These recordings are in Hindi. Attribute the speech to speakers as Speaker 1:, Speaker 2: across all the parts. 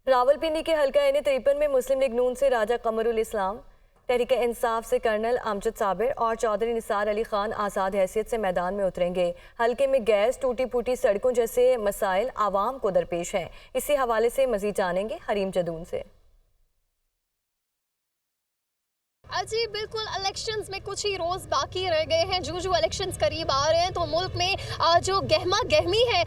Speaker 1: रावलपिंडी के हल्का N53 में मुस्लिम लीग नून से राजा कमरुल इस्लाम, तहरीक इंसाफ से कर्नल अमजद साबिर और चौधरी निसार अली खान आज़ाद हैसियत से मैदान में उतरेंगे। हल्के में गैस, टूटी फूटी सड़कों जैसे मसाइल आवाम को दरपेश हैं। इसी हवाले से मजीद जानेंगे हरीम जदून से।
Speaker 2: जी बिल्कुल, इलेक्शंस में कुछ ही रोज़ बाकी रह गए हैं। जो इलेक्शंस करीब आ रहे हैं तो मुल्क में जो गहमा गहमी है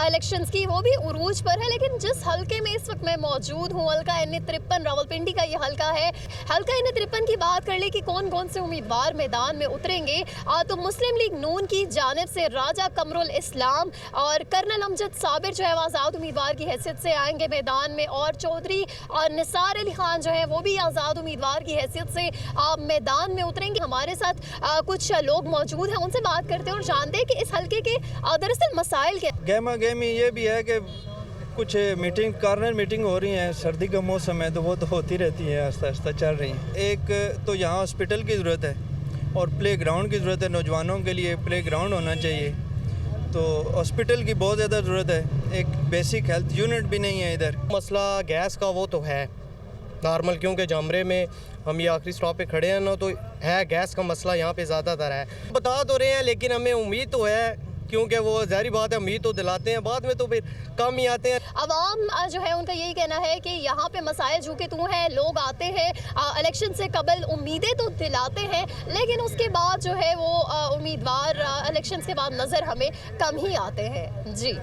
Speaker 2: इलेक्शंस की वो भी उरूज पर है। लेकिन जिस हलके में इस वक्त मैं मौजूद हूँ, हल्का N53 रावलपिंडी का ये हलका है। हल्का N53 की बात कर ले कि कौन कौन से उम्मीदवार मैदान में उतरेंगे, तो मुस्लिम लीग नून की जानिब से राजा कमरुल इस्लाम और कर्नल अमजद साबिर जो है वो आज़ाद उम्मीदवार की हैसियत से आएंगे मैदान में, और चौधरी निसार अली खान जो है वो भी आज़ाद उम्मीदवार की हैसियत से मैदान में उतरेंगे। हमारे साथ कुछ लोग मौजूद हैं, उनसे बात करते हैं और जानते हैं कि इस हलके के दरअसल मसाइल क्या।
Speaker 3: गहमा गहमी ये भी है कि कुछ मीटिंग कॉर्नर मीटिंग हो रही है, सर्दी का मौसम है तो वो तो होती रहती है, आस्ता आस्ता चल रही है। एक तो यहाँ हॉस्पिटल की ज़रूरत है और प्ले ग्राउंड की ज़रूरत है, नौजवानों के लिए प्ले ग्राउंड होना चाहिए। तो हॉस्पिटल की बहुत ज़्यादा ज़रूरत है, एक बेसिक हेल्थ यूनिट भी नहीं है इधर।
Speaker 4: मसला गैस का वो तो है नॉर्मल, क्योंकि जामरे में हम ये आखिरी स्टॉप पे खड़े हैं ना, तो है गैस का मसला यहाँ पे ज़्यादातर है। बता तो रहे हैं लेकिन हमें उम्मीद तो है, क्योंकि वो ज़ाहिर बात है उम्मीद तो दिलाते हैं, बाद में तो फिर कम ही आते हैं।
Speaker 2: अवाम जो है उनका यही कहना है कि यहाँ पे मसाइल झुके तू हैं, लोग आते हैं इलेक्शन से कबल उम्मीदें तो दिलाते हैं, लेकिन उसके बाद जो है वो उम्मीदवार इलेक्शन के बाद नज़र हमें कम ही आते हैं। जी।